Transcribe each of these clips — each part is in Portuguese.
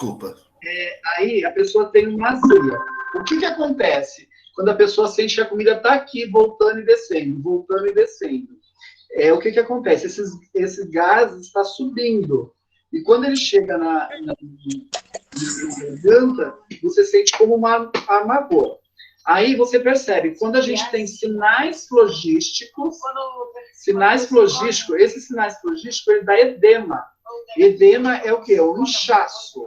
Desculpa. Aí a pessoa tem uma azia. O que acontece? Quando a pessoa sente que a comida está aqui, voltando e descendo, voltando e descendo. O que acontece? Esse gás está subindo. E quando ele chega na garganta, você sente como uma amargor. Aí você percebe, quando a gente tem sinais flogísticos, esses sinais flogísticos, ele dá edema. Edema é o quê? É um inchaço.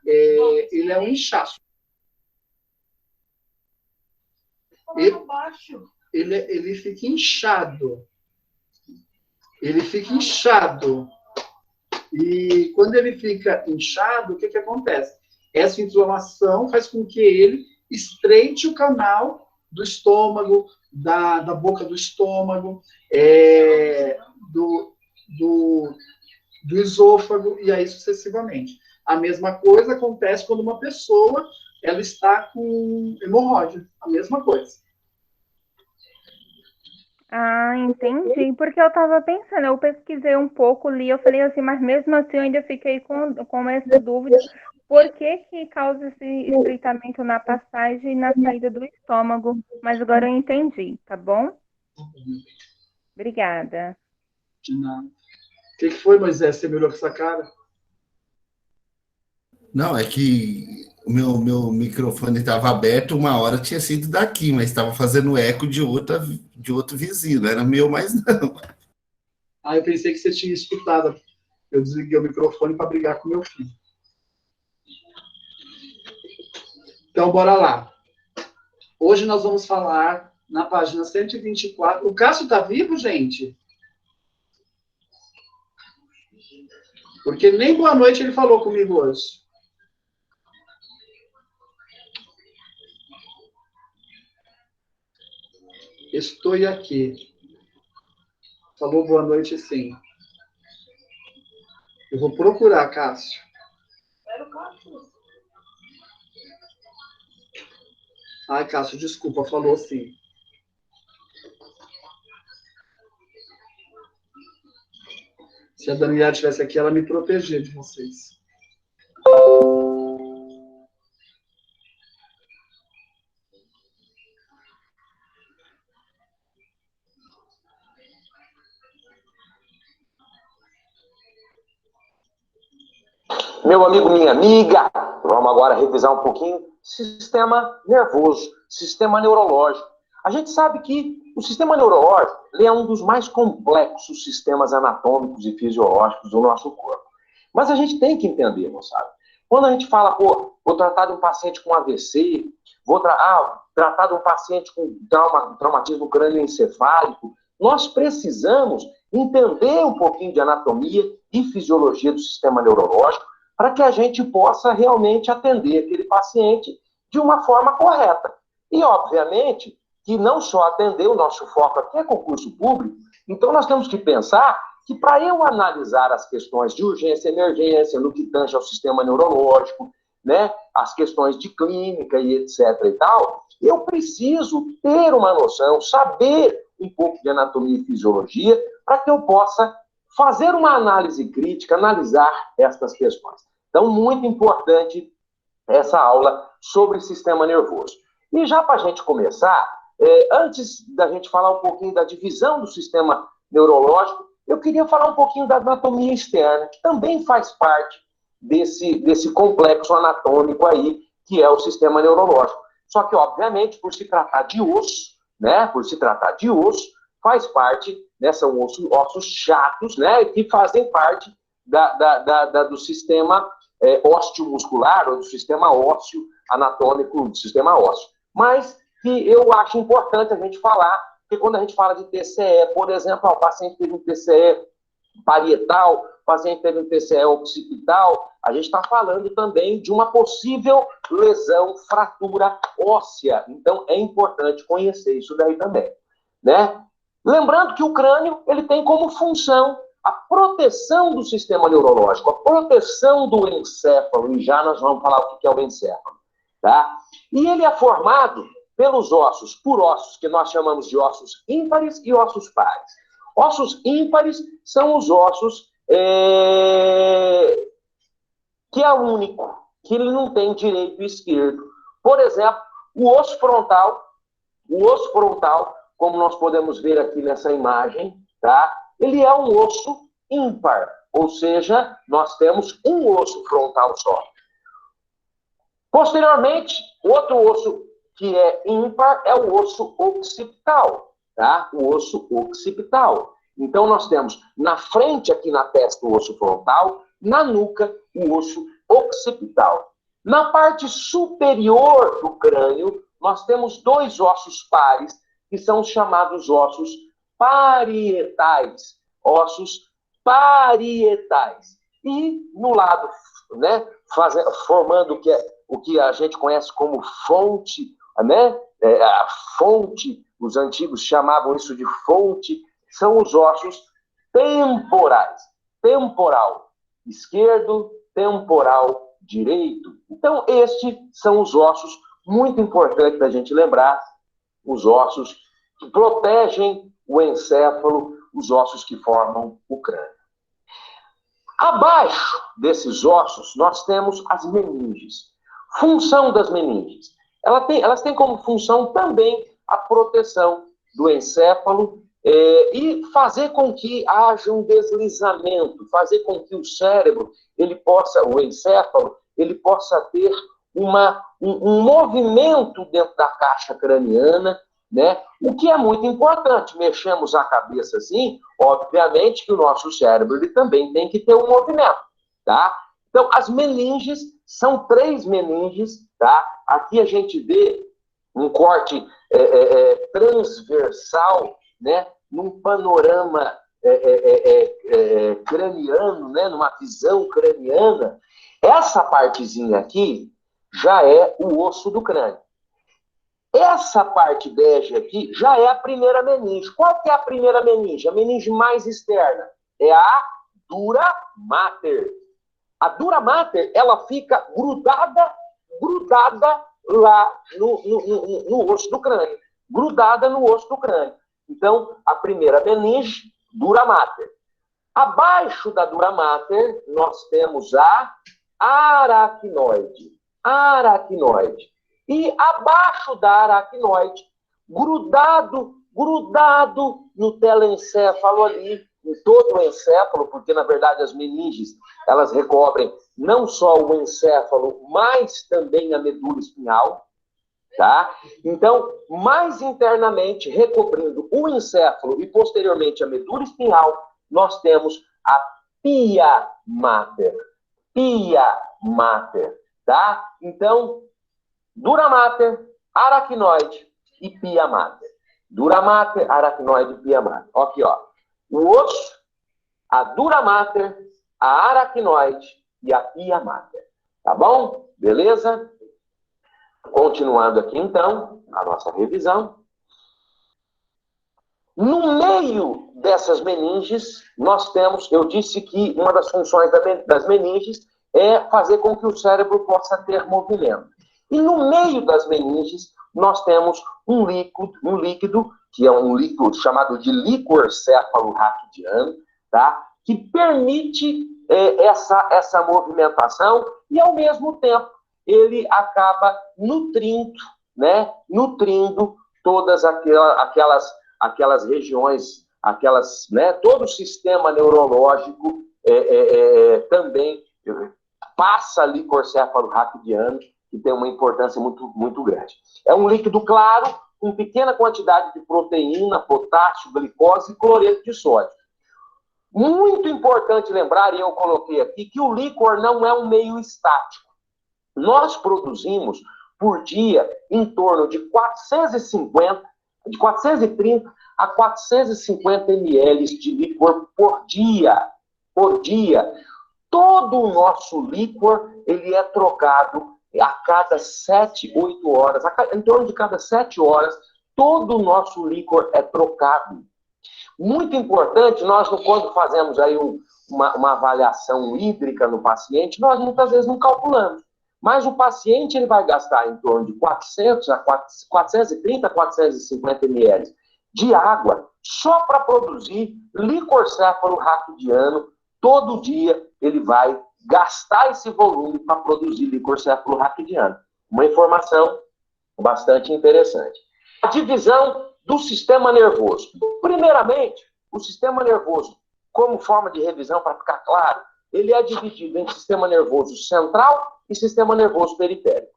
Ele é um inchaço. Ele fica inchado. Ele fica inchado. E quando ele fica inchado, o que acontece? Essa inflamação faz com que ele estreite o canal do estômago, da boca do estômago, do esôfago, e aí sucessivamente. A mesma coisa acontece quando uma pessoa ela está com hemorroida. A mesma coisa. Ah, entendi. Porque eu estava pensando, eu pesquisei um pouco, li, eu falei assim, mas mesmo assim eu ainda fiquei com essa dúvida. Por que causa esse estreitamento na passagem e na saída do estômago? Mas agora eu entendi, tá bom? Obrigada. De nada. O que foi, Moisés? Você me olhou com essa cara? Não, é que o meu microfone estava aberto, uma hora tinha sido daqui, mas estava fazendo eco de outro vizinho, não era meu mais não. Eu pensei que você tinha escutado. Eu desliguei o microfone para brigar com meu filho. Então, bora lá. Hoje nós vamos falar na página 124. O Cássio está vivo, gente? Porque nem boa noite ele falou comigo hoje. Estou aqui. Falou boa noite, sim. Eu vou procurar, Cássio. Ai, Cássio, desculpa, falou sim. Se a Daniela estivesse aqui, ela me protegia de vocês. Meu amigo, minha amiga, vamos agora revisar um pouquinho sistema nervoso, sistema neurológico. A gente sabe que o sistema neurológico ele é um dos mais complexos sistemas anatômicos e fisiológicos do nosso corpo. Mas a gente tem que entender, moçada. Quando a gente fala, vou tratar de um paciente com AVC, vou tratar de um paciente com traumatismo crânioencefálico, nós precisamos entender um pouquinho de anatomia e fisiologia do sistema neurológico para que a gente possa realmente atender aquele paciente de uma forma correta. E, obviamente, que não só atender, o nosso foco aqui é concurso público, então nós temos que pensar que para eu analisar as questões de urgência e emergência no que tange ao sistema neurológico, né, as questões de clínica e etc. e tal, eu preciso ter uma noção, saber um pouco de anatomia e fisiologia para que eu possa fazer uma análise crítica, analisar estas questões. Então, muito importante essa aula sobre sistema nervoso. E já para a gente começar, antes da gente falar um pouquinho da divisão do sistema neurológico, eu queria falar um pouquinho da anatomia externa, que também faz parte desse complexo anatômico aí, que é o sistema neurológico. Só que, obviamente, por se tratar de osso, né, faz parte, né, são ossos chatos, né, que fazem parte do sistema osteomuscular, ou do sistema ósseo anatômico, do sistema ósseo. Mas que eu acho importante a gente falar, porque quando a gente fala de TCE, por exemplo, o paciente teve um TCE parietal, o paciente teve um TCE occipital, a gente está falando também de uma possível lesão, fratura óssea. Então, é importante conhecer isso daí também, né? Lembrando que o crânio ele tem como função a proteção do sistema neurológico, a proteção do encéfalo, e já nós vamos falar o que é o encéfalo, tá? E ele é formado pelos ossos, por ossos que nós chamamos de ossos ímpares e ossos pares. Ossos ímpares são os ossos que é único, que ele não tem direito e esquerdo. Por exemplo, o osso frontal, como nós podemos ver aqui nessa imagem, tá? Ele é um osso ímpar, ou seja, nós temos um osso frontal só. Posteriormente, outro osso que é ímpar é o osso occipital, tá? O osso occipital. Então, nós temos na frente, aqui na testa, o osso frontal, na nuca, o osso occipital. Na parte superior do crânio, nós temos dois ossos pares, que são chamados ossos parietais. Ossos parietais. E no lado, né, formando o que a gente conhece como fonte, né? A fonte, os antigos chamavam isso de fonte, são os ossos temporais. Temporal esquerdo, temporal direito. Então, estes são os ossos muito importantes da gente lembrar, os ossos que protegem o encéfalo, os ossos que formam o crânio. Abaixo desses ossos, nós temos as meninges. Função das meninges. Elas têm como função também a proteção do encéfalo e fazer com que haja um deslizamento, fazer com que o cérebro, o encéfalo, ele possa ter um movimento dentro da caixa craniana, né? O que é muito importante. Mexemos a cabeça assim, obviamente que o nosso cérebro ele também tem que ter um movimento, tá? Então, as meninges são 3 meninges, tá? Aqui a gente vê um corte transversal, né? Num panorama craniano, né? Numa visão craniana. Essa partezinha aqui já é o osso do crânio. Essa parte bege aqui já é a primeira meninge. Qual que é a primeira meninge? A meninge mais externa. É a dura mater. A dura mater, ela fica grudada lá no osso do crânio. Grudada no osso do crânio. Então, a primeira meninge, dura mater. Abaixo da dura mater, nós temos a aracnoide. Aracnoide. E abaixo da aracnoide, grudado no telencéfalo ali, em todo o encéfalo, porque, na verdade, as meninges, elas recobrem não só o encéfalo, mas também a medula espinhal, tá? Então, mais internamente, recobrindo o encéfalo e, posteriormente, a medula espinhal, nós temos a pia mater. Pia mater, tá? Então, dura mater, aracnoide e pia mater. Dura mater, aracnoide e pia mater. Aqui, ó. O osso, a dura mater, a aracnoide e a pia mater. Tá bom? Beleza? Continuando aqui, então, a nossa revisão. No meio dessas meninges, nós temos, eu disse que uma das funções das meninges é fazer com que o cérebro possa ter movimento. E no meio das meninges, nós temos um líquido, que é um líquido chamado de líquor cefalorraquidiano, tá? Que permite essa movimentação e, ao mesmo tempo, ele acaba nutrindo, né? Nutrindo todas aquelas regiões, né? Todo o sistema neurológico também passa líquor cefalorraquidiano, que tem uma importância muito, muito grande. É um líquido claro, com pequena quantidade de proteína, potássio, glicose e cloreto de sódio. Muito importante lembrar, e eu coloquei aqui, que o líquor não é um meio estático. Nós produzimos, por dia, em torno de 430 a 450 ml de líquor por dia. Por dia. Todo o nosso líquor, ele é trocado a cada 7, 8 horas, em torno de cada 7 horas, todo o nosso líquor é trocado. Muito importante, nós quando fazemos aí uma avaliação hídrica no paciente, nós muitas vezes não calculamos. Mas o paciente ele vai gastar em torno de 400 a 430 a 450 ml de água só para produzir líquor cefalorraquidiano. Todo dia ele vai gastar esse volume para produzir licor cefalorraquidiano. Uma informação bastante interessante. A divisão do sistema nervoso. Primeiramente, o sistema nervoso, como forma de revisão, para ficar claro, ele é dividido em sistema nervoso central e sistema nervoso periférico.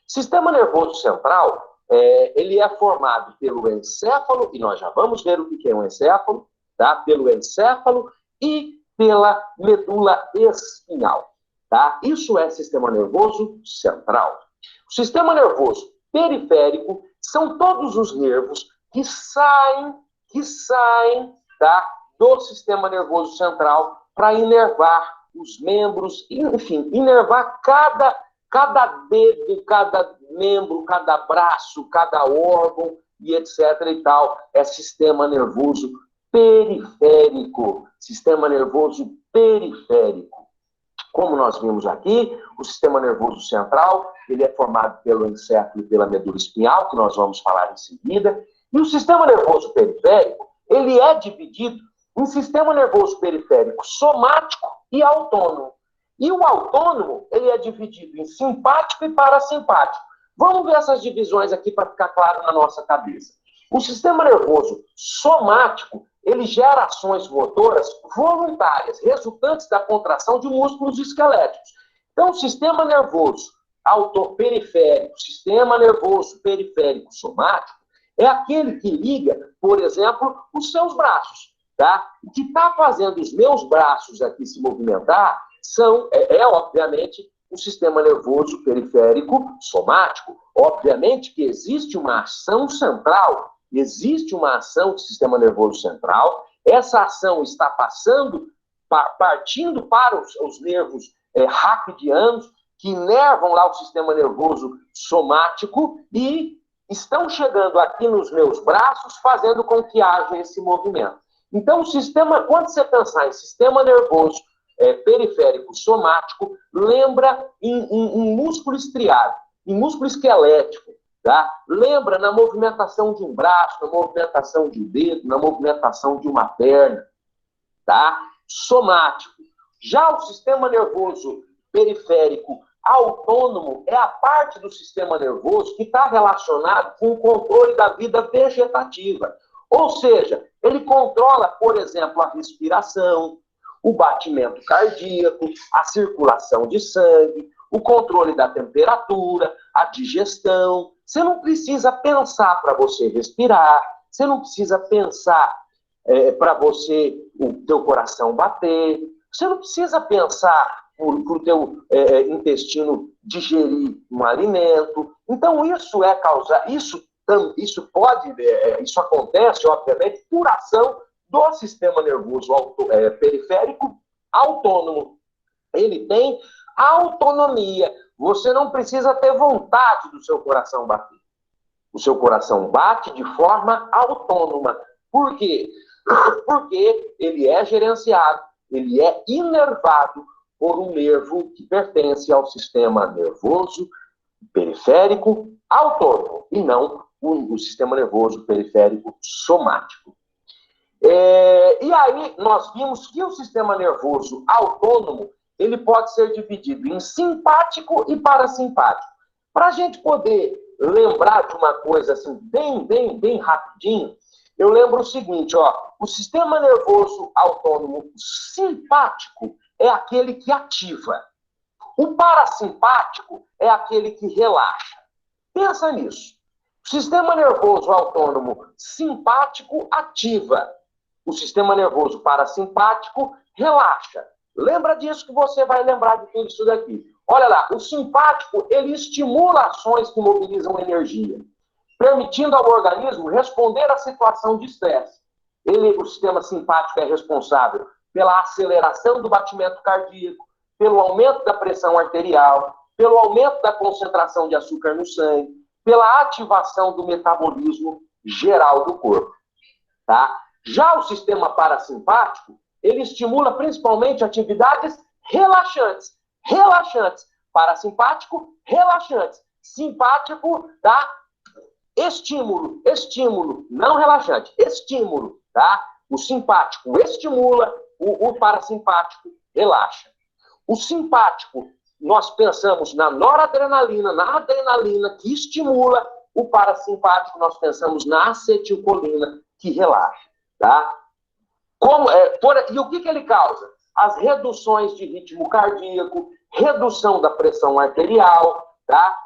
Sistema nervoso central, ele é formado pelo encéfalo, e nós já vamos ver o que é um encéfalo, tá? Pelo encéfalo e pela medula espinhal, tá? Isso é sistema nervoso central. O sistema nervoso periférico são todos os nervos que saem, tá, do sistema nervoso central para inervar os membros, enfim, inervar cada dedo, cada membro, cada braço, cada órgão e etc. e tal. É sistema nervoso periférico. Sistema nervoso periférico. Como nós vimos aqui, o sistema nervoso central, ele é formado pelo encéfalo e pela medula espinhal, que nós vamos falar em seguida. E o sistema nervoso periférico, ele é dividido em sistema nervoso periférico somático e autônomo. E o autônomo, ele é dividido em simpático e parasimpático. Vamos ver essas divisões aqui para ficar claro na nossa cabeça. O sistema nervoso somático, ele gera ações motoras voluntárias, resultantes da contração de músculos esqueléticos. Então, o sistema nervoso autoperiférico, sistema nervoso periférico somático, é aquele que liga, por exemplo, os seus braços, tá? O que está fazendo os meus braços aqui se movimentar obviamente, o sistema nervoso periférico somático. Obviamente que existe uma ação central, existe uma ação do sistema nervoso central, essa ação está partindo para os nervos raquidianos, que inervam lá o sistema nervoso somático e estão chegando aqui nos meus braços, fazendo com que haja esse movimento. Então, quando você pensar em sistema nervoso periférico somático, lembra em músculo estriado, em músculo esquelético, tá? Lembra na movimentação de um braço, na movimentação de um dedo, na movimentação de uma perna, tá? Somático. Já o sistema nervoso periférico autônomo é a parte do sistema nervoso que está relacionado com o controle da vida vegetativa. Ou seja, ele controla, por exemplo, a respiração, o batimento cardíaco, a circulação de sangue, o controle da temperatura, a digestão. Você não precisa pensar para você respirar, você não precisa pensar para o teu coração bater, você não precisa pensar para o teu intestino digerir um alimento. Então, isso acontece, obviamente, por ação do sistema nervoso periférico autônomo. Ele tem autonomia. Você não precisa ter vontade do seu coração bater. O seu coração bate de forma autônoma. Por quê? Porque ele é gerenciado, ele é inervado por um nervo que pertence ao sistema nervoso periférico autônomo e não o sistema nervoso periférico somático. E aí nós vimos que o sistema nervoso autônomo ele pode ser dividido em simpático e parasimpático. Para a gente poder lembrar de uma coisa assim bem rapidinho, eu lembro o seguinte, o sistema nervoso autônomo simpático é aquele que ativa. O parasimpático é aquele que relaxa. Pensa nisso. O sistema nervoso autônomo simpático ativa. O sistema nervoso parasimpático relaxa. Lembra disso que você vai lembrar de tudo isso daqui. Olha lá, o simpático, ele estimula ações que mobilizam energia, permitindo ao organismo responder à situação de estresse. O sistema simpático é responsável pela aceleração do batimento cardíaco, pelo aumento da pressão arterial, pelo aumento da concentração de açúcar no sangue, pela ativação do metabolismo geral do corpo. Tá? Já o sistema parasimpático, ele estimula principalmente atividades relaxantes. Relaxantes. Parasimpático, relaxantes. Simpático, tá? Estímulo. Estímulo. Não relaxante. Estímulo, tá? O simpático estimula, o parasimpático relaxa. O simpático, nós pensamos na noradrenalina, na adrenalina, que estimula. O parasimpático, nós pensamos na acetilcolina, que relaxa. Tá? E o que ele causa? As reduções de ritmo cardíaco, redução da pressão arterial. Tá?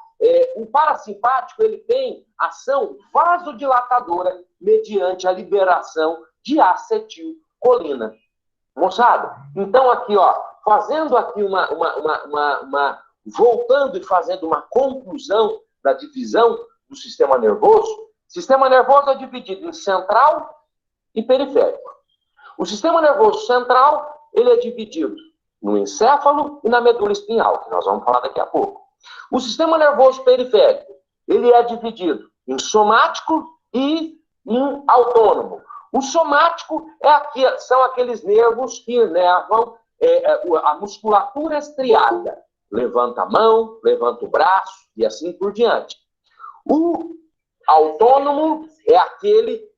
O parasimpático ele tem ação vasodilatadora mediante a liberação de acetilcolina. Moçada, então aqui, ó, fazendo aqui voltando e fazendo uma conclusão da divisão do sistema nervoso. O sistema nervoso é dividido em central e periférico. O sistema nervoso central, ele é dividido no encéfalo e na medula espinhal, que nós vamos falar daqui a pouco. O sistema nervoso periférico, ele é dividido em somático e em autônomo. O somático são aqueles nervos que inervam a musculatura estriada. Levanta a mão, levanta o braço e assim por diante. O autônomo é aquele...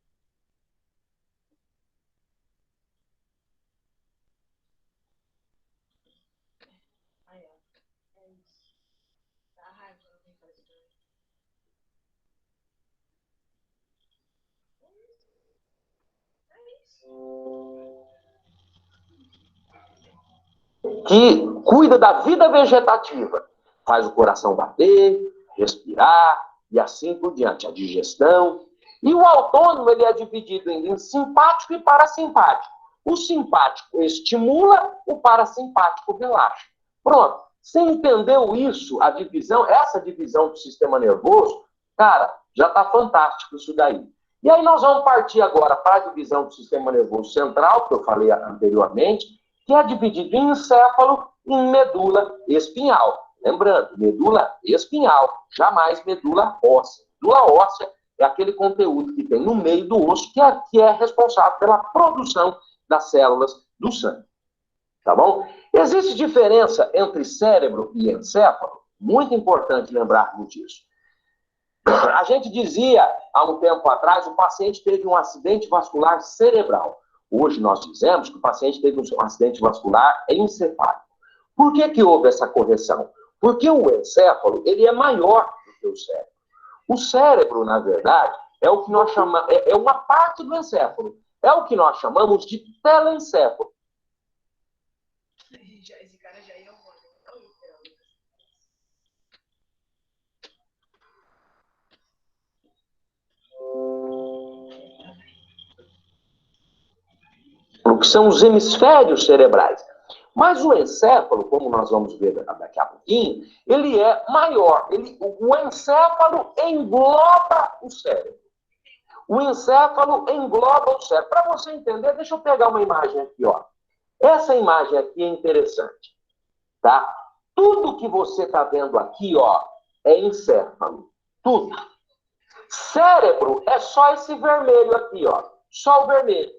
que cuida da vida vegetativa. Faz o coração bater, respirar e assim por diante. A digestão. E o autônomo ele é dividido em simpático e parasimpático. O simpático estimula, o parasimpático relaxa. Pronto. Você entendeu isso, essa divisão do sistema nervoso? Cara, já está fantástico isso daí. E aí nós vamos partir agora para a divisão do sistema nervoso central, que eu falei anteriormente, que é dividido em encéfalo e em medula espinhal. Lembrando, medula espinhal, jamais medula óssea. Medula óssea é aquele conteúdo que tem no meio do osso, que é responsável pela produção das células do sangue. Tá bom? Existe diferença entre cérebro e encéfalo? Muito importante lembrarmos disso. A gente dizia, há um tempo atrás, o paciente teve um acidente vascular cerebral. Hoje nós dizemos que o paciente teve um acidente vascular encefálico. Por que houve essa correção? Porque o encéfalo ele é maior do que o cérebro. O cérebro, na verdade, é o que nós chamamos, é uma parte do encéfalo. É o que nós chamamos de telencéfalo. Esse cara já ia que são os hemisférios cerebrais. Mas o encéfalo, como nós vamos ver daqui a pouquinho, ele é maior. O encéfalo engloba o cérebro. O encéfalo engloba o cérebro. Para você entender, deixa eu pegar uma imagem aqui, ó. Essa imagem aqui é interessante, tá? Tudo que você está vendo aqui, ó, é encéfalo. Tudo. Cérebro é só esse vermelho aqui, ó. Só o vermelho.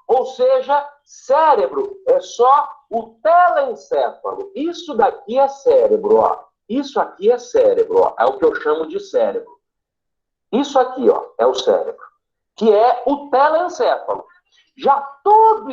Ou seja, cérebro é só o telencéfalo. Isso daqui é cérebro, ó. Isso aqui é cérebro, ó. É o que eu chamo de cérebro. Isso aqui, ó, é o cérebro. Que é o telencéfalo. Já tudo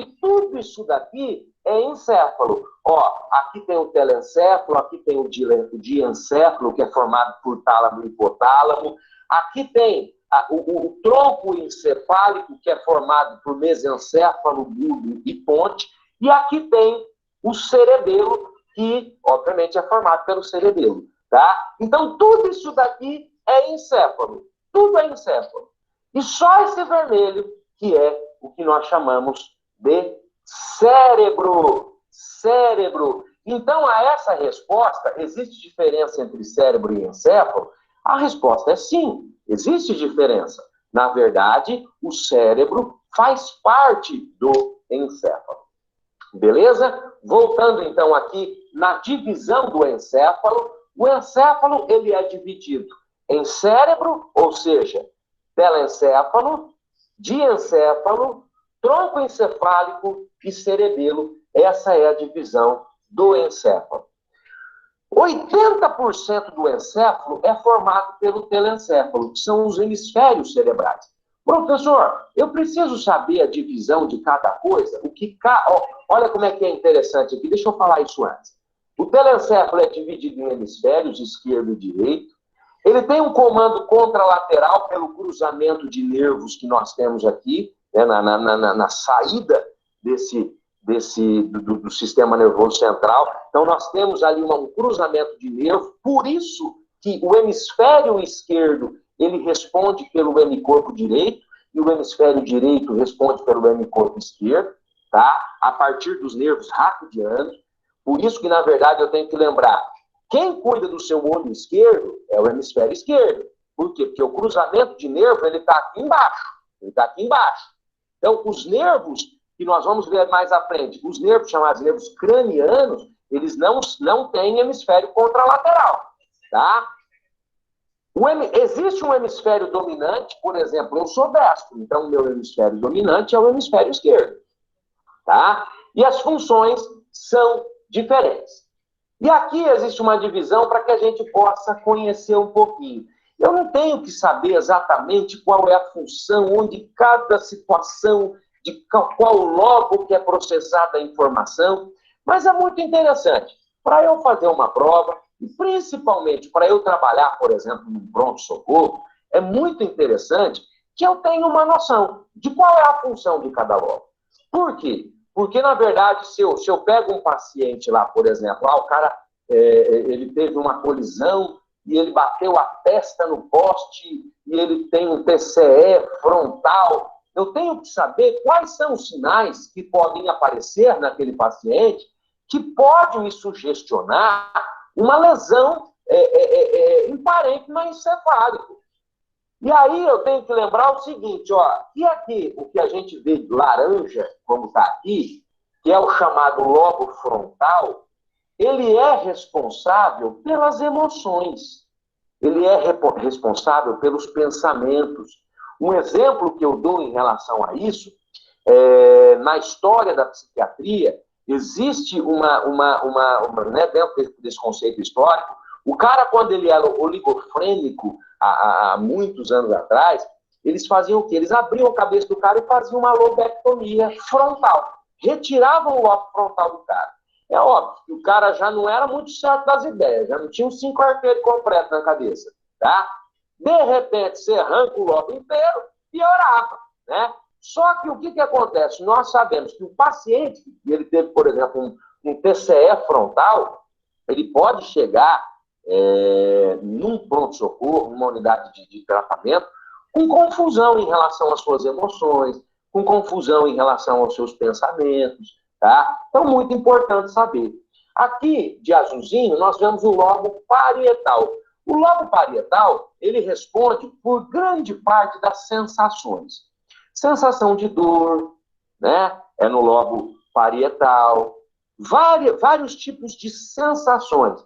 isso daqui é encéfalo. Ó, aqui tem o telencéfalo, aqui tem o diencéfalo, que é formado por tálamo e hipotálamo. Aqui tem o tronco encefálico, que é formado por mesencéfalo, bulbo e ponte. E aqui tem o cerebelo, que, obviamente, é formado pelo cerebelo. Tá? Então, tudo isso daqui é encéfalo. Tudo é encéfalo. E só esse vermelho, que é o que nós chamamos de cérebro. Cérebro. Então, a essa resposta, existe diferença entre cérebro e encéfalo? A resposta é sim, existe diferença. Na verdade, o cérebro faz parte do encéfalo. Beleza? Voltando, então, aqui na divisão do encéfalo, o encéfalo ele é dividido em cérebro, ou seja, telencéfalo, diencéfalo, tronco encefálico e cerebelo. Essa é a divisão do encéfalo. 80% do encéfalo é formado pelo telencéfalo, que são os hemisférios cerebrais. Professor, eu preciso saber a divisão de cada coisa? Olha como é que é interessante aqui, deixa eu falar isso antes. O telencéfalo é dividido em hemisférios esquerdo e direito. Ele tem um comando contralateral pelo cruzamento de nervos que nós temos aqui, né, na saída do sistema nervoso central. Então, nós temos ali um cruzamento de nervo, por isso que o hemisfério esquerdo ele responde pelo hemicorpo direito, e o hemisfério direito responde pelo hemicorpo esquerdo, tá? A partir dos nervos raquidianos. Por isso que, na verdade, eu tenho que lembrar, quem cuida do seu olho esquerdo é o hemisfério esquerdo. Por quê? Porque o cruzamento de nervo, ele está aqui embaixo. Ele está aqui embaixo. Então, os nervos, que nós vamos ver mais à frente, os nervos chamados nervos cranianos, eles não têm hemisfério contralateral, tá? Existe um hemisfério dominante, por exemplo, eu sou destro, então o meu hemisfério dominante é o hemisfério esquerdo, tá? E as funções são diferentes. E aqui existe uma divisão para que a gente possa conhecer um pouquinho. Eu não tenho que saber exatamente qual é a função, onde cada situação, de qual logo que é processada a informação, mas é muito interessante. Para eu fazer uma prova, e principalmente para eu trabalhar, por exemplo, num pronto-socorro, é muito interessante que eu tenha uma noção de qual é a função de cada logo. Por quê? Porque, na verdade, se eu pego um paciente lá, por exemplo, o cara ele teve uma colisão e ele bateu a testa no poste e ele tem um TCE frontal, eu tenho que saber quais são os sinais que podem aparecer naquele paciente que pode me sugestionar uma lesão em parênquima encefálico. E aí eu tenho que lembrar o seguinte, e aqui o que a gente vê de laranja, como está aqui, que é o chamado lobo frontal, ele é responsável pelas emoções. Ele é responsável pelos pensamentos. Um exemplo que eu dou em relação a isso, na história da psiquiatria, existe né, dentro desse conceito histórico, o cara, quando ele era oligofrênico, há muitos anos atrás, eles faziam o quê? Eles abriam a cabeça do cara e faziam uma lobectomia frontal. Retiravam o lobo frontal do cara. É óbvio que o cara já não era muito certo das ideias, já não tinha uns 5 arqueiros completos na cabeça, tá? De repente, você arranca o lobo inteiro, piorava, né? Só que o que acontece? Nós sabemos que o paciente, ele teve, por exemplo, um TCE frontal, ele pode chegar num pronto-socorro, numa unidade de tratamento, com confusão em relação às suas emoções, com confusão em relação aos seus pensamentos, tá? Então, muito importante saber. Aqui, de azulzinho, nós vemos o lobo parietal. O lobo parietal, ele responde por grande parte das sensações. Sensação de dor, né? É no lobo parietal. Vários tipos de sensações.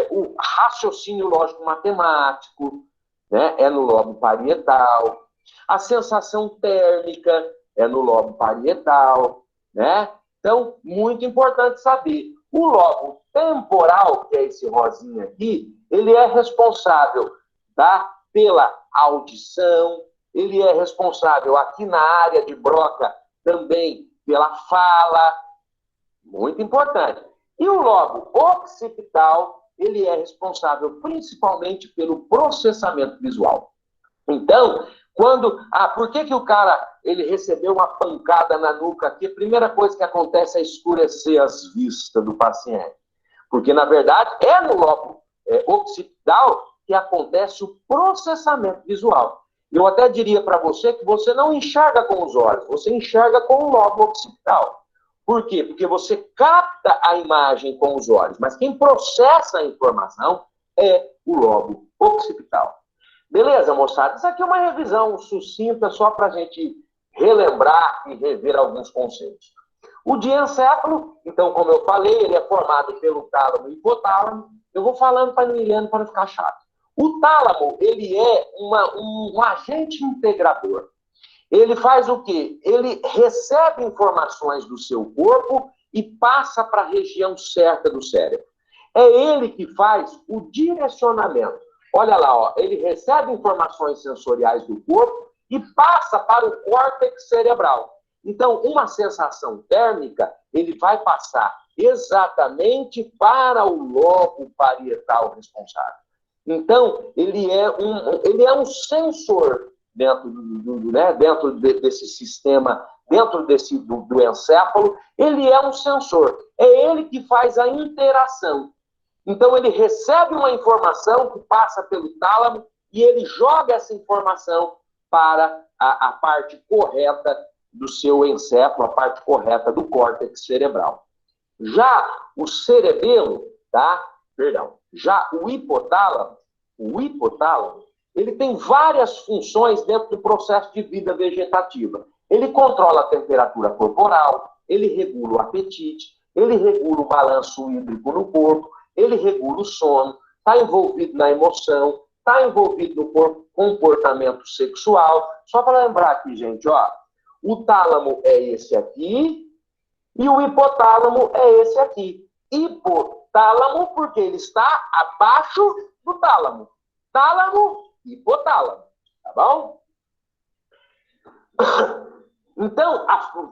O raciocínio lógico-matemático, né? É no lobo parietal. A sensação térmica é no lobo parietal, né? Então, muito importante saber. O lobo temporal, que é esse rosinha aqui, ele é responsável, tá? Pela audição, ele é responsável aqui na área de Broca também pela fala, muito importante. E o lobo occipital, ele é responsável principalmente pelo processamento visual. Então, por que o cara ele recebeu uma pancada na nuca aqui? A primeira coisa que acontece é escurecer as vistas do paciente. Porque, na verdade, é no lobo occipital que acontece o processamento visual. Eu até diria para você que você não enxerga com os olhos, você enxerga com o lobo occipital. Por quê? Porque você capta a imagem com os olhos, mas quem processa a informação é o lobo occipital. Beleza, moçada? Isso aqui é uma revisão sucinta só para a gente relembrar e rever alguns conceitos. O diencéfalo, então, como eu falei, ele é formado pelo tálamo e hipotálamo. Eu vou falando para não ficar chato. O tálamo, ele é um agente integrador. Ele faz o quê? Ele recebe informações do seu corpo e passa para a região certa do cérebro. É ele que faz o direcionamento. Olha lá, ele recebe informações sensoriais do corpo e passa para o córtex cerebral. Então, uma sensação térmica, ele vai passar exatamente para o lobo parietal responsável. Então, ele é um sensor dentro desse sistema, dentro do encéfalo, ele é um sensor. É ele que faz a interação. Então, ele recebe uma informação que passa pelo tálamo e ele joga essa informação para a parte correta do seu encéfalo, a parte correta do córtex cerebral. Já o cerebelo, já o hipotálamo, ele tem várias funções dentro do processo de vida vegetativa. Ele controla a temperatura corporal, ele regula o apetite, ele regula o balanço hídrico no corpo, ele regula o sono, está envolvido na emoção, está envolvido no comportamento sexual. Só para lembrar aqui, gente, ó, o tálamo é esse aqui e o hipotálamo é esse aqui. Hipotálamo porque ele está abaixo do tálamo. Tálamo, hipotálamo. Tá bom? Então,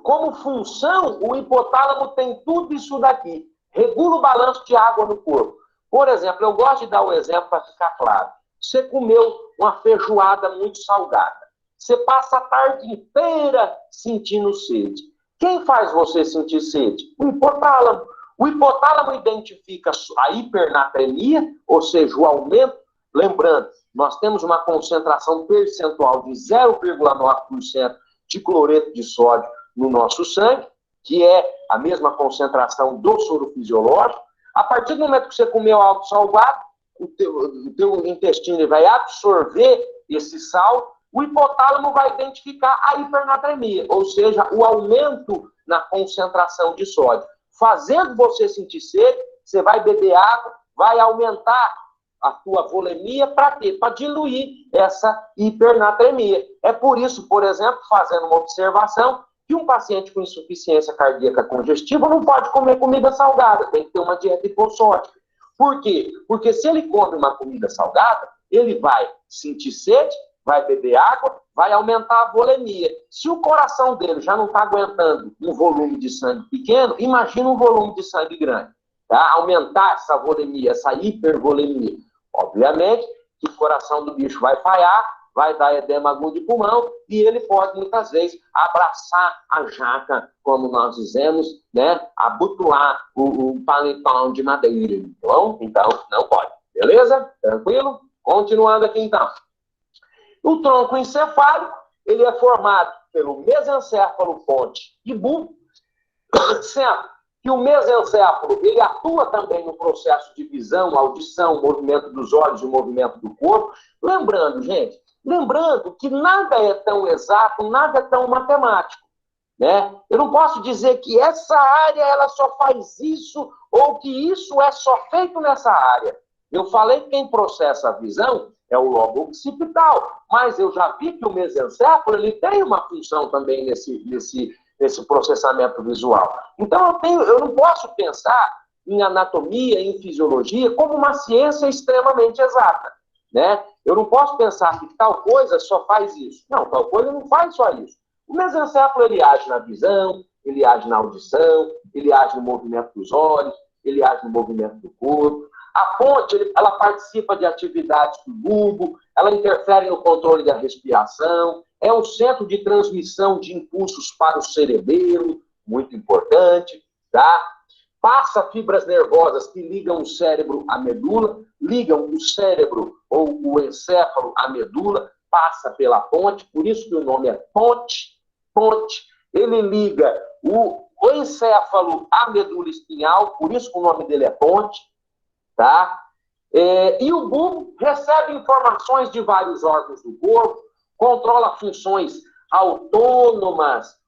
como função, o hipotálamo tem tudo isso daqui. Regula o balanço de água no corpo. Por exemplo, eu gosto de dar um exemplo para ficar claro. Você comeu uma feijoada muito salgada. Você passa a tarde inteira sentindo sede. Quem faz você sentir sede? O hipotálamo. O hipotálamo identifica a hipernatremia, ou seja, o aumento. Lembrando, nós temos uma concentração percentual de 0,9% de cloreto de sódio no nosso sangue, que é a mesma concentração do soro fisiológico. A partir do momento que você comeu algo salgado, o teu intestino vai absorver esse sal, o hipotálamo vai identificar a hipernatremia, ou seja, o aumento na concentração de sódio. Fazendo você sentir sede, você vai beber água, vai aumentar a tua volemia, para quê? Para diluir essa hipernatremia. É por isso, por exemplo, fazendo uma observação, que um paciente com insuficiência cardíaca congestiva não pode comer comida salgada, tem que ter uma dieta hipossódica. Por quê? Porque se ele come uma comida salgada, ele vai sentir sede, vai beber água, vai aumentar a volemia. Se o coração dele já não está aguentando um volume de sangue pequeno, imagina um volume de sangue grande. Tá? Aumentar essa volemia, essa hipervolemia. Obviamente que o coração do bicho vai falhar, vai dar edema agudo de pulmão e ele pode, muitas vezes, abraçar a jaca, como nós dizemos, né? Abotoar o paletão de madeira. Então, não pode. Beleza? Tranquilo? Continuando aqui, então. O tronco encefálico, ele é formado pelo mesencéfalo, ponte e bulbo, sendo que o mesencéfalo, ele atua também no processo de visão, audição, movimento dos olhos e movimento do corpo. Lembrando, gente, que nada é tão exato, nada é tão matemático, né? Eu não posso dizer que essa área ela só faz isso ou que isso é só feito nessa área. Eu falei que quem processa a visão é o lobo occipital, mas eu já vi que o mesencéfalo ele tem uma função também nesse processamento visual. Então, eu não posso pensar em anatomia, em fisiologia, como uma ciência extremamente exata, né? Eu não posso pensar que tal coisa só faz isso. Não, tal coisa não faz só isso. O mesencéfalo, ele age na visão, ele age na audição, ele age no movimento dos olhos, ele age no movimento do corpo. A ponte, ela participa de atividades do bulbo, ela interfere no controle da respiração, é um centro de transmissão de impulsos para o cerebelo, muito importante, tá? Passa fibras nervosas que ligam o cérebro à medula, ligam o cérebro ou o encéfalo à medula, passa pela ponte, por isso que o nome é ponte. Ele liga o encéfalo à medula espinhal, por isso que o nome dele é ponte, tá? E o bulbo recebe informações de vários órgãos do corpo, controla funções autônomas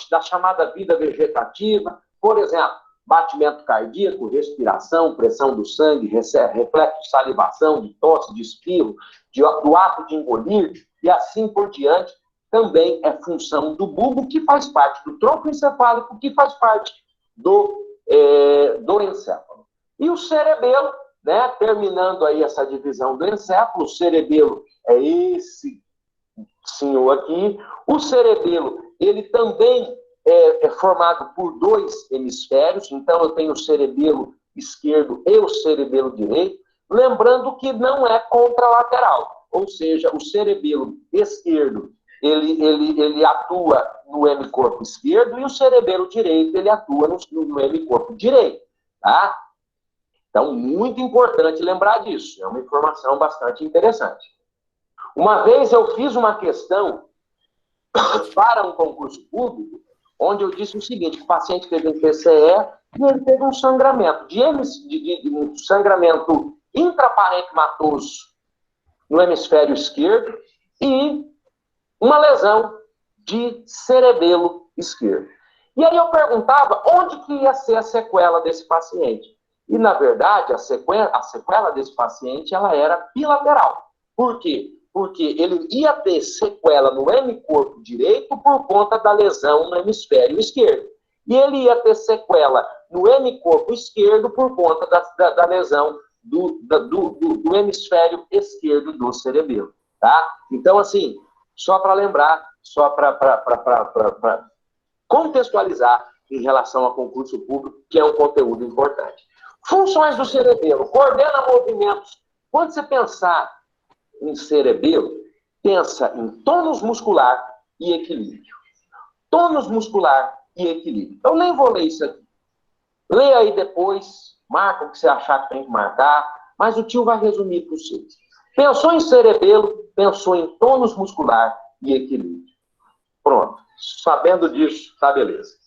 da chamada vida vegetativa, por exemplo, batimento cardíaco, respiração, pressão do sangue, reflexo de salivação, de tosse, de espirro, do ato de engolir, e assim por diante, também é função do bulbo, que faz parte do tronco encefálico, que faz parte do encéfalo. E o cerebelo, né, terminando aí essa divisão do encéfalo, o cerebelo é esse senhor aqui. O cerebelo, ele também é formado por dois hemisférios, então eu tenho o cerebelo esquerdo e o cerebelo direito, lembrando que não é contralateral, ou seja, o cerebelo esquerdo ele atua no hemicorpo esquerdo e o cerebelo direito ele atua no hemicorpo direito, tá? Então, muito importante lembrar disso, é uma informação bastante interessante. Uma vez eu fiz uma questão para um concurso público, onde eu disse o seguinte, que o paciente teve um PCE e ele teve um sangramento, um sangramento intraparenquimatoso no hemisfério esquerdo e uma lesão de cerebelo esquerdo. E aí eu perguntava onde que ia ser a sequela desse paciente. E, na verdade, a sequela desse paciente ela era bilateral. Por quê? Porque ele ia ter sequela no hemicorpo direito por conta da lesão no hemisfério esquerdo. E ele ia ter sequela no hemicorpo esquerdo por conta da lesão do hemisfério esquerdo do cerebelo. Tá? Então, assim, só para lembrar, só para contextualizar em relação ao concurso público, que é um conteúdo importante. Funções do cerebelo, coordena movimentos. Quando você pensar em cerebelo, pensa em tônus muscular e equilíbrio. Tônus muscular e equilíbrio. Eu nem vou ler isso aqui. Leia aí depois, marca o que você achar que tem que marcar, mas o tio vai resumir para vocês. Pensou em cerebelo, pensou em tônus muscular e equilíbrio. Pronto. Sabendo disso, tá beleza.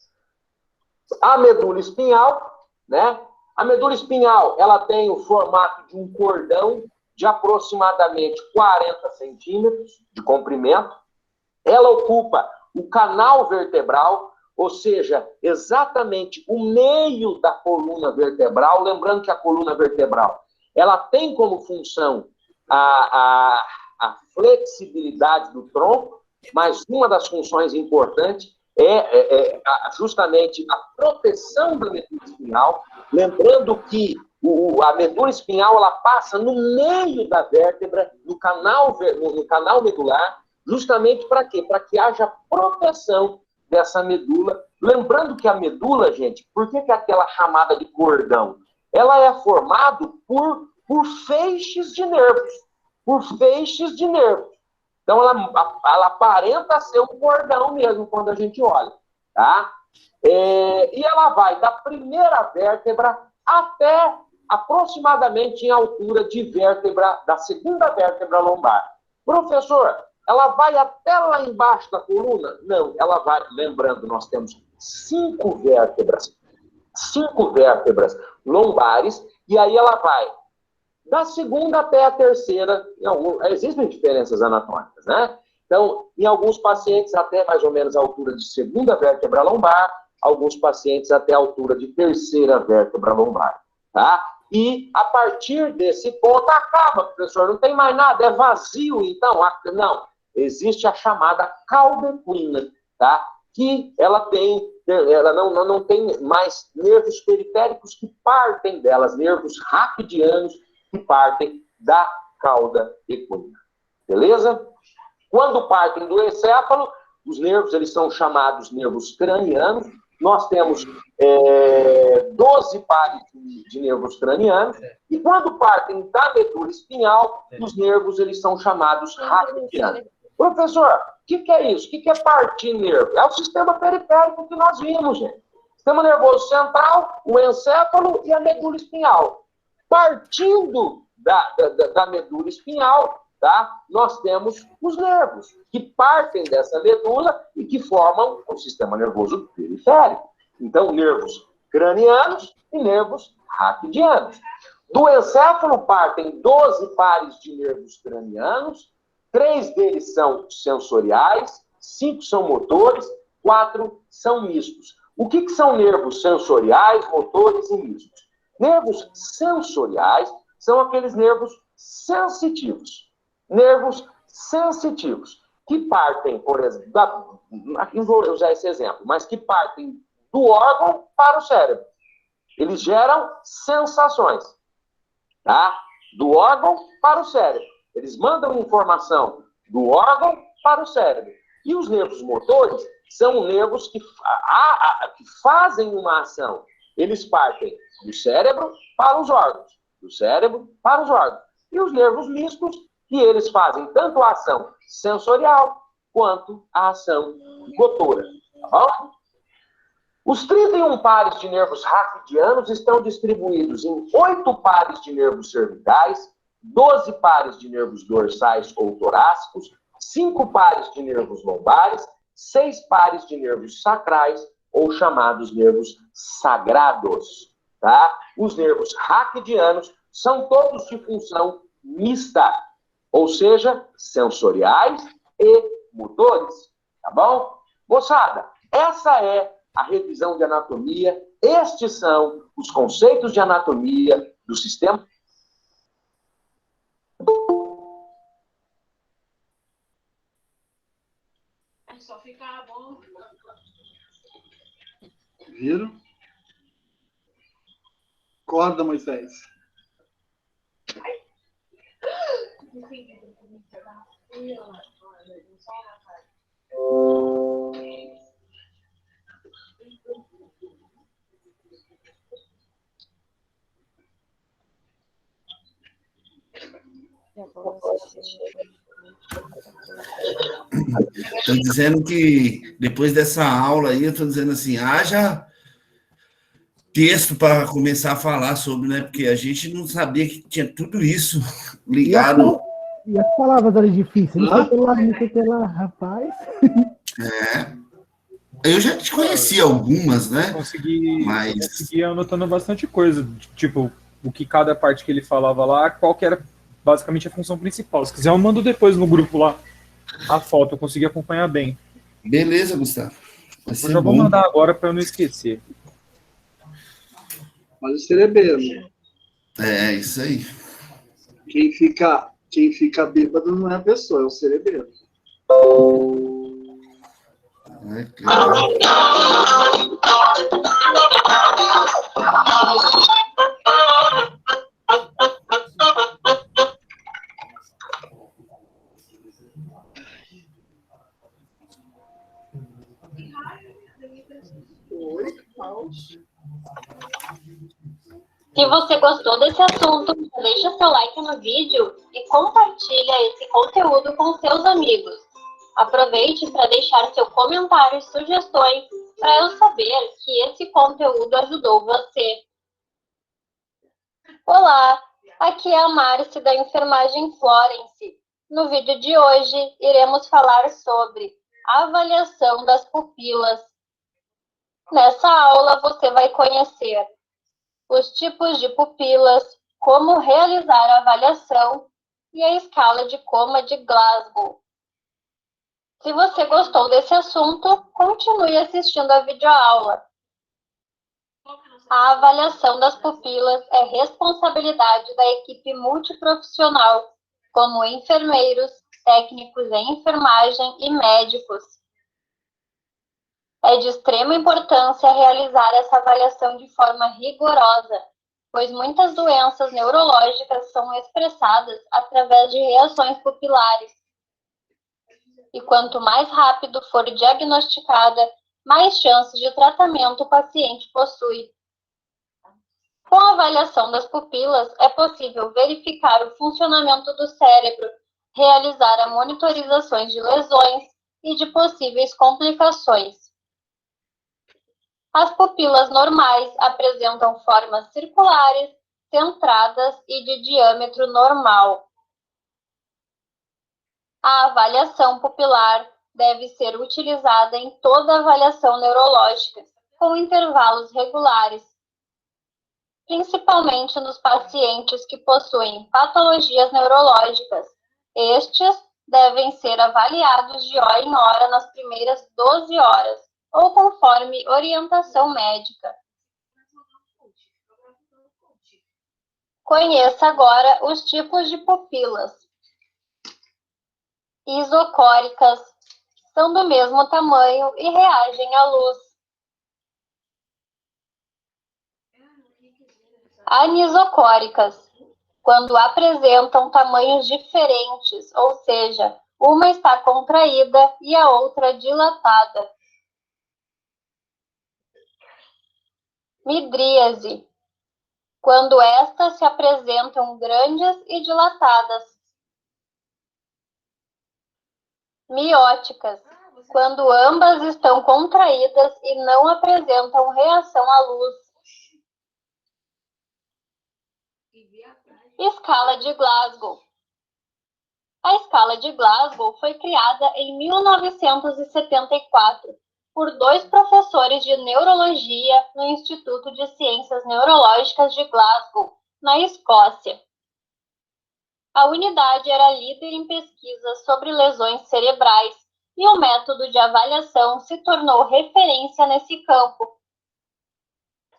A medula espinhal, né? A medula espinhal, ela tem o formato de um cordão de aproximadamente 40 centímetros de comprimento. Ela ocupa o canal vertebral, ou seja, exatamente o meio da coluna vertebral. Lembrando que a coluna vertebral, ela tem como função a flexibilidade do tronco, mas uma das funções importantes é justamente a proteção da medula espinhal. Lembrando que a medula espinhal ela passa no meio da vértebra, no canal medular, justamente para quê? Para que haja proteção dessa medula. Lembrando que a medula, gente, por que é aquela chamada de cordão? Ela é formada por feixes de nervos. Por feixes de nervos. Então, ela aparenta ser um cordão mesmo quando a gente olha. Tá? E ela vai da primeira vértebra até aproximadamente em altura de vértebra, da segunda vértebra lombar. Professor, ela vai até lá embaixo da coluna? Não, ela vai, lembrando, nós temos 5 vértebras lombares, e aí ela vai da segunda até a terceira, existem diferenças anatômicas, né? Então, em alguns pacientes até mais ou menos a altura de segunda vértebra lombar, alguns pacientes até a altura de terceira vértebra lombar, tá? E a partir desse ponto acaba, professor, não tem mais nada, é vazio, então, não. Existe a chamada caudequina, tá? Que ela não tem mais nervos periféricos que partem delas, nervos raquidianos que partem da cauda equina. Beleza? Quando partem do encéfalo, os nervos eles são chamados nervos cranianos. Nós temos 12 pares de nervos cranianos. E quando partem da medula espinhal, os nervos eles são chamados raquidianos. Professor, o que é isso? O que é partir nervo? É o sistema periférico que nós vimos, gente. Sistema nervoso central, o encéfalo e a medula espinhal. Partindo da medula espinhal, tá? Nós temos os nervos, que partem dessa medula e que formam o sistema nervoso periférico. Então, nervos cranianos e nervos raquidianos. Do encéfalo partem 12 pares de nervos cranianos, 3 deles são sensoriais, 5 são motores, 4 são mistos. O que são nervos sensoriais, motores e mistos? Nervos sensoriais são aqueles nervos sensitivos. Nervos sensitivos, que partem, por exemplo, aqui vou usar esse exemplo, mas que partem do órgão para o cérebro. Eles geram sensações, tá? Do órgão para o cérebro. Eles mandam informação do órgão para o cérebro. E os nervos motores são nervos que fazem uma ação. Eles partem do cérebro para os órgãos, do cérebro para os órgãos. E os nervos mistos, que eles fazem tanto a ação sensorial quanto a ação motora. Tá bom? Os 31 pares de nervos raquidianos estão distribuídos em 8 pares de nervos cervicais, 12 pares de nervos dorsais ou torácicos, 5 pares de nervos lombares, 6 pares de nervos sacrais, ou chamados nervos sagrados. Tá? Os nervos raquidianos são todos de função mista, ou seja, sensoriais e motores. Tá bom? Moçada, essa é a revisão de anatomia. Estes são os conceitos de anatomia do sistema. É só ficar bom. Viram? Acorda, Moisés. Estou dizendo que depois dessa aula aí, eu estou dizendo assim, haja texto para começar a falar sobre, né? Porque a gente não sabia que tinha tudo isso ligado. E as palavras eram difíceis. Não sei pela, rapaz. Eu já te conhecia algumas, né? Consegui Mas ir anotando bastante coisa. Tipo, o que cada parte que ele falava lá, qual que era basicamente a função principal. Se quiser, eu mando depois no grupo lá a foto. Eu consegui acompanhar bem. beleza, Gustavo. Vai Eu ser já vou bom. mandar agora para eu não esquecer. Olha o cerebelo. É, isso aí. Quem fica bêbado não é a pessoa, é o cerebelo. É, claro. Oi, Klaus. Se você gostou desse assunto, deixa seu like no vídeo e compartilha esse conteúdo com seus amigos. Aproveite para deixar seu comentário e sugestões para eu saber que esse conteúdo ajudou você. Olá, aqui é a Márcia da Enfermagem Florence. No vídeo de hoje, iremos falar sobre a avaliação das pupilas. Nessa aula, você vai conhecer os tipos de pupilas, como realizar a avaliação e a escala de Coma de Glasgow. Se você gostou desse assunto, continue assistindo a videoaula. A avaliação das pupilas é responsabilidade da equipe multiprofissional, como enfermeiros, técnicos em enfermagem e médicos. É de extrema importância realizar essa avaliação de forma rigorosa, pois muitas doenças neurológicas são expressadas através de reações pupilares. E quanto mais rápido for diagnosticada, mais chances de tratamento o paciente possui. Com a avaliação das pupilas, é possível verificar o funcionamento do cérebro, realizar a monitorizações de lesões e de possíveis complicações. As pupilas normais apresentam formas circulares, centradas e de diâmetro normal. A avaliação pupilar deve ser utilizada em toda avaliação neurológica, com intervalos regulares, principalmente nos pacientes que possuem patologias neurológicas. Estes devem ser avaliados de hora em hora nas primeiras 12 horas, ou conforme orientação médica. Conheça agora os tipos de pupilas. Isocóricas, são do mesmo tamanho e reagem à luz. Anisocóricas, quando apresentam tamanhos diferentes, ou seja, uma está contraída e a outra dilatada. Midríase, quando estas se apresentam grandes e dilatadas. Mióticas, quando ambas estão contraídas e não apresentam reação à luz. Escala de Glasgow. A escala de Glasgow foi criada em 1974 por 2 professores de neurologia no Instituto de Ciências Neurológicas de Glasgow, na Escócia. A unidade era líder em pesquisas sobre lesões cerebrais e o método de avaliação se tornou referência nesse campo.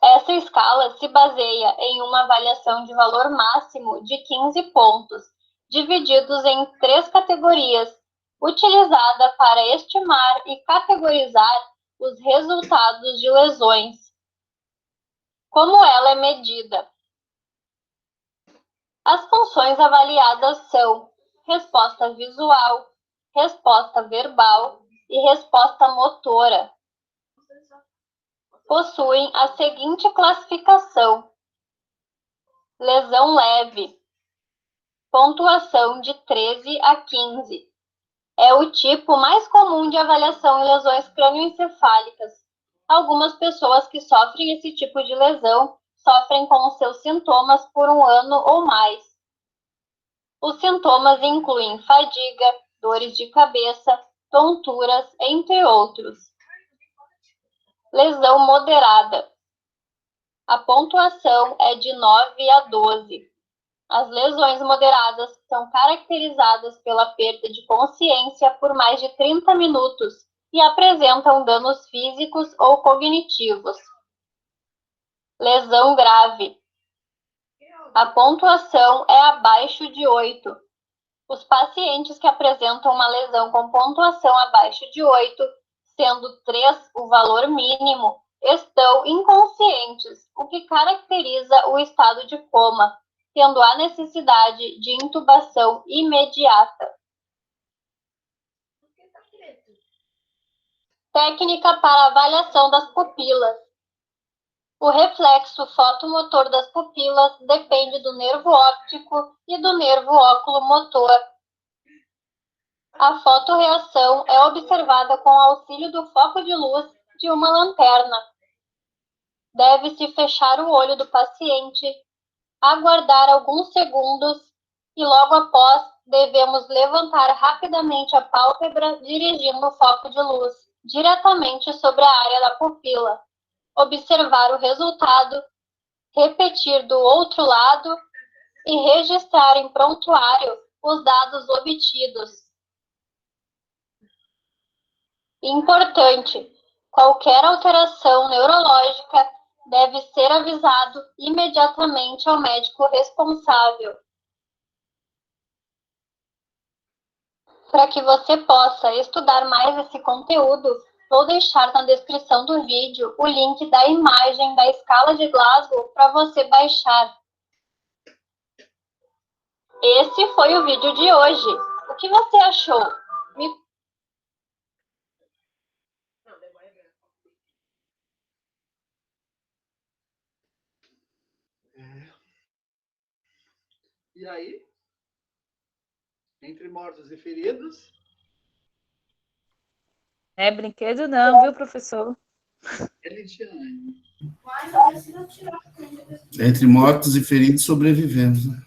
Essa escala se baseia em uma avaliação de valor máximo de 15 pontos, divididos em 3 categorias, utilizada para estimar e categorizar os resultados de lesões. Como ela é medida? As funções avaliadas são resposta visual, resposta verbal e resposta motora. Possuem a seguinte classificação: lesão leve, pontuação de 13 a 15. É o tipo mais comum de avaliação em lesões crânioencefálicas. Algumas pessoas que sofrem esse tipo de lesão sofrem com os seus sintomas por 1 ano ou mais. Os sintomas incluem fadiga, dores de cabeça, tonturas, entre outros. Lesão moderada. A pontuação é de 9 a 12. As lesões moderadas são caracterizadas pela perda de consciência por mais de 30 minutos e apresentam danos físicos ou cognitivos. Lesão grave. A pontuação é abaixo de 8. Os pacientes que apresentam uma lesão com pontuação abaixo de 8, sendo 3 o valor mínimo, estão inconscientes, o que caracteriza o estado de coma, tendo a necessidade de intubação imediata. Técnica para avaliação das pupilas. O reflexo fotomotor das pupilas depende do nervo óptico e do nervo oculomotor. A fotorreação é observada com auxílio do foco de luz de uma lanterna. Deve-se fechar o olho do paciente, aguardar alguns segundos e logo após devemos levantar rapidamente a pálpebra dirigindo o foco de luz diretamente sobre a área da pupila, observar o resultado, repetir do outro lado e registrar em prontuário os dados obtidos. Importante: qualquer alteração neurológica deve ser avisado imediatamente ao médico responsável. Para que você possa estudar mais esse conteúdo, vou deixar na descrição do vídeo o link da imagem da escala de Glasgow para você baixar. Esse foi o vídeo de hoje. O que você achou? E aí? Entre mortos e feridos? É brinquedo não, viu, professor? Elidiane. Entre mortos e feridos sobrevivemos. Né?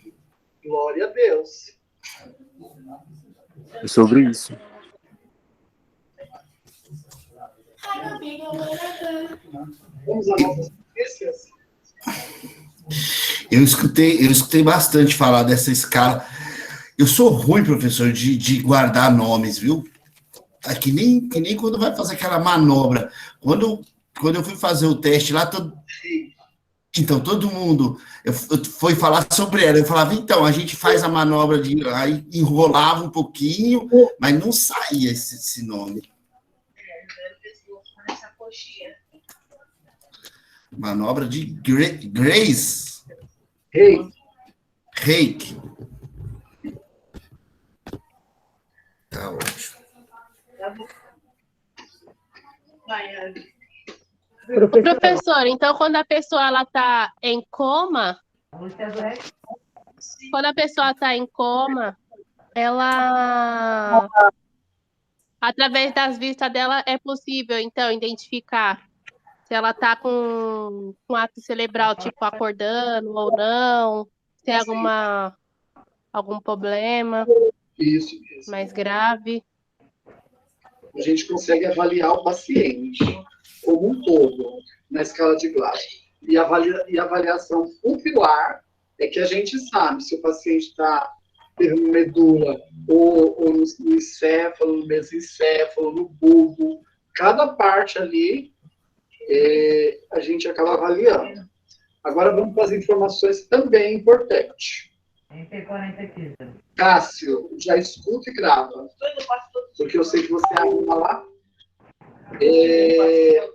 Glória a Deus. É sobre isso. Vamos às nossas notícias? Eu escutei bastante falar dessa escala. Eu sou ruim, professor, de guardar nomes, viu? É que nem quando vai fazer aquela manobra. Quando eu fui fazer o teste lá, então todo mundo foi falar sobre ela. Eu falava, então, a gente faz a manobra aí enrolava um pouquinho, mas não saía esse nome. Manobra de Grace. Reiki. Tá ótimo. Vai, Ana. Professor, Professor, então quando a pessoa ela tá em coma, ela através das vistas dela é possível então identificar se ela tá com ato cerebral, tipo acordando ou não, se tem algum problema Isso mesmo. mais grave. A gente consegue avaliar o paciente como um todo, na escala de Glasgow. E a avaliação pupilar é que a gente sabe se o paciente está tendo medula ou no encéfalo, no mesencéfalo, no bulbo. Cada parte ali a gente acaba avaliando. Agora vamos para as informações também importantes. Cássio, já escuta e grava, porque eu sei que você arruma lá.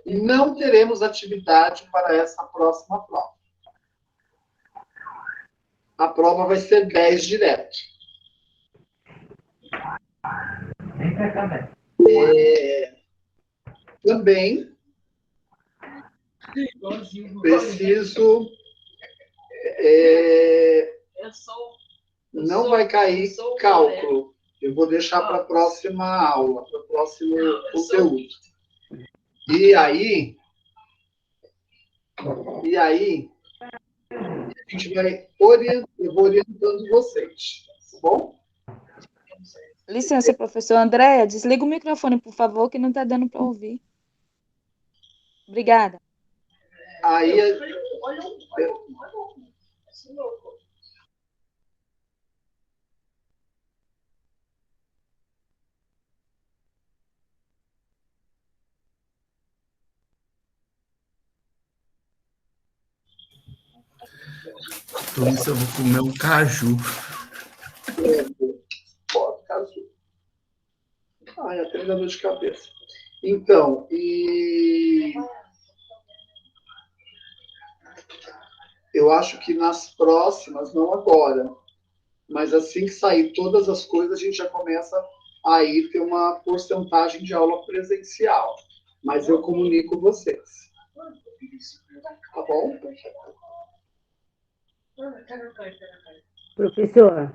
Não teremos atividade para essa próxima prova. A prova vai ser 10 direto. Também preciso... não vai cair cálculo. Eu vou deixar para a próxima aula, para o próximo conteúdo. E aí, a gente vai eu vou orientando vocês, tá bom? Licença, professor. Andréia, desliga o microfone, por favor, que não está dando para ouvir. Obrigada. Aí, Por isso eu vou comer um caju. pode, caso. Ai, até me dá dor de cabeça. Então, eu acho que nas próximas, não agora, mas assim que sair todas as coisas, a gente já começa a ir ter uma porcentagem de aula presencial. Mas eu comunico vocês. Tá bom? professor,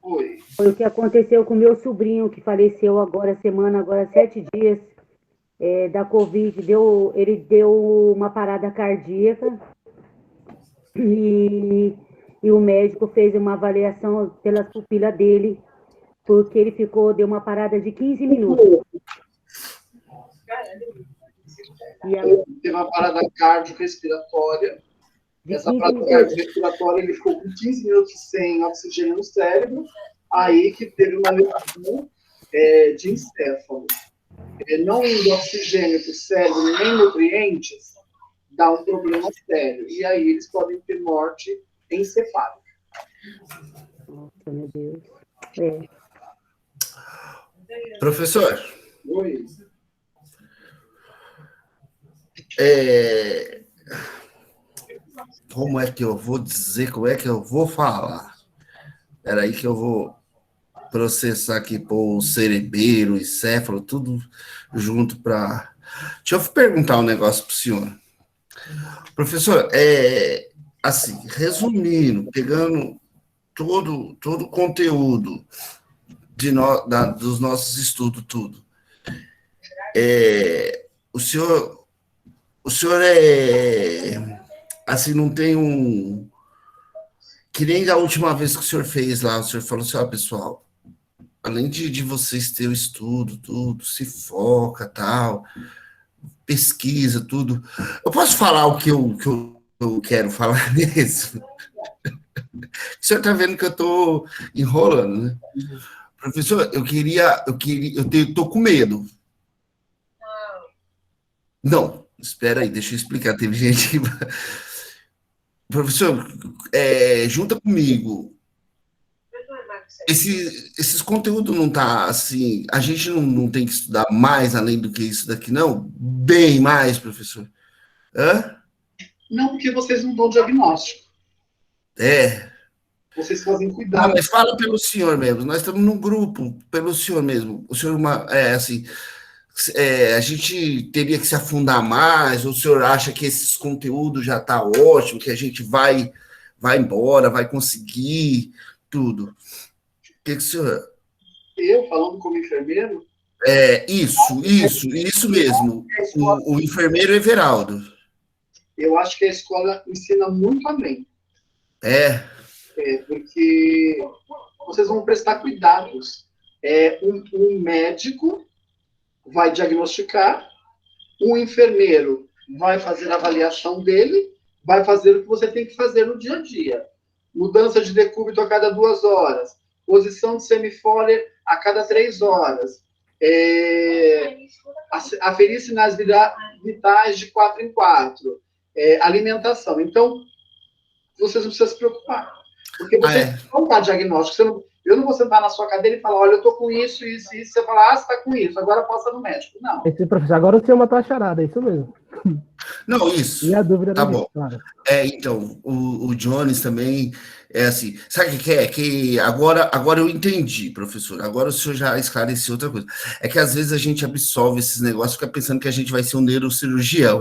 Oi. foi o que aconteceu com meu sobrinho, que faleceu agora, 7 dias da Covid. Ele deu uma parada cardíaca e o médico fez uma avaliação pelas pupilas dele, porque ele deu uma parada de 15 minutos. Teve uma parada cardiorrespiratória. Essa parada cardiorrespiratória, ele ficou com 15 minutos sem oxigênio no cérebro, aí que teve uma lesão de encéfalo. Não indo oxigênio para o cérebro, nem nutrientes, dá um problema sério. E aí eles podem ter morte encefálica. Nossa, meu Deus. Professor, Oi. como é que eu vou dizer, como é que eu vou falar? Espera aí que eu vou processar aqui, pôr o cerebelo, o encéfalo, tudo junto para... Deixa eu perguntar um negócio para o senhor. Professor, assim, resumindo, pegando todo o conteúdo dos nossos estudos, tudo, o senhor assim, não tem que nem a última vez que o senhor fez lá, o senhor falou assim, pessoal, além de vocês terem o estudo, tudo, se foca, tal, pesquisa, tudo. Eu posso falar o que eu quero falar mesmo? O senhor está vendo que eu estou enrolando, né? Professor, eu tô com medo. Não, espera aí, deixa eu explicar. Teve gente que... Professor, junta comigo. Esses conteúdos não tá assim... A gente não tem que estudar mais além do que isso daqui, não? Bem mais, professor. Hã? Não, porque vocês não dão diagnóstico. Vocês fazem cuidado. Não, mas fala pelo senhor mesmo. Nós estamos num grupo, pelo senhor mesmo. O senhor, assim... a gente teria que se afundar mais, ou o senhor acha que esses conteúdos já está ótimo, que a gente vai embora, vai conseguir tudo? O que o senhor... Eu, falando como enfermeiro? Isso mesmo. O enfermeiro Everaldo. Eu acho que a escola ensina muito além. Porque vocês vão prestar cuidados. Um médico vai diagnosticar, um enfermeiro vai fazer a avaliação dele, vai fazer o que você tem que fazer no dia a dia. Mudança de decúbito a cada 2 horas, posição de semifolia a cada 3 horas, aferir sinais vitais de 4 em 4, alimentação. Então, vocês não precisam se preocupar. Porque você não dá diagnóstico. Eu não vou sentar na sua cadeira e falar, olha, eu estou com isso, isso, isso. Você fala, você está com isso, agora passa no médico. Não. Professor, agora o senhor matou a charada, é isso mesmo. Não, isso. E a dúvida tá da bom. gente, claro. Então, o Jones também é assim. Sabe o que é? Que agora eu entendi, professor. Agora o senhor já esclareceu outra coisa. É que às vezes a gente absolve esses negócios, fica pensando que a gente vai ser um neurocirurgião.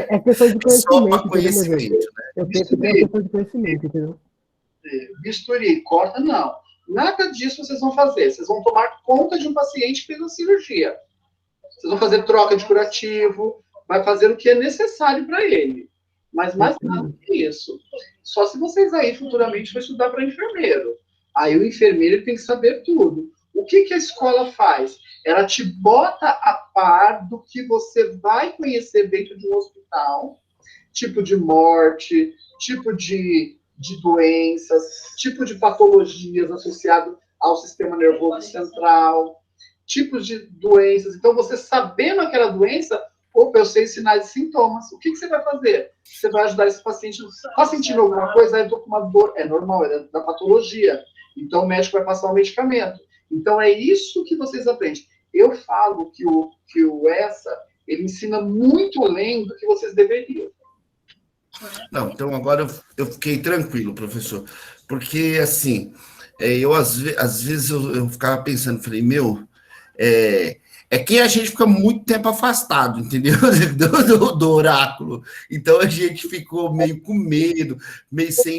É questão de conhecimento. Só para conhecimento, né? Eu penso que é questão de conhecimento, entendeu? Bisturi, corta, não. Nada disso vocês vão fazer. Vocês vão tomar conta de um paciente que fez a cirurgia. Vocês vão fazer troca de curativo, vai fazer o que é necessário para ele. Mas mais nada que isso. Só se vocês aí futuramente vão estudar para enfermeiro. Aí o enfermeiro ele tem que saber tudo. O que a escola faz? Ela te bota a par do que você vai conhecer dentro de um hospital, tipo de morte, tipo de doenças, tipo de patologias associado ao sistema nervoso central, tipos de doenças. Então, você sabendo aquela doença, opa, eu sei sinais e sintomas. O que você vai fazer? Você vai ajudar esse paciente. Está sentindo alguma coisa? Eu estou com uma dor. É normal, é da patologia. Então, o médico vai passar um medicamento. Então, é isso que vocês aprendem. Eu falo que o ESSA, ele ensina muito além do que vocês deveriam. Não, então agora eu fiquei tranquilo, professor, porque assim, às vezes eu ficava pensando, falei, que a gente fica muito tempo afastado, entendeu? Do oráculo, então a gente ficou meio com medo, meio sem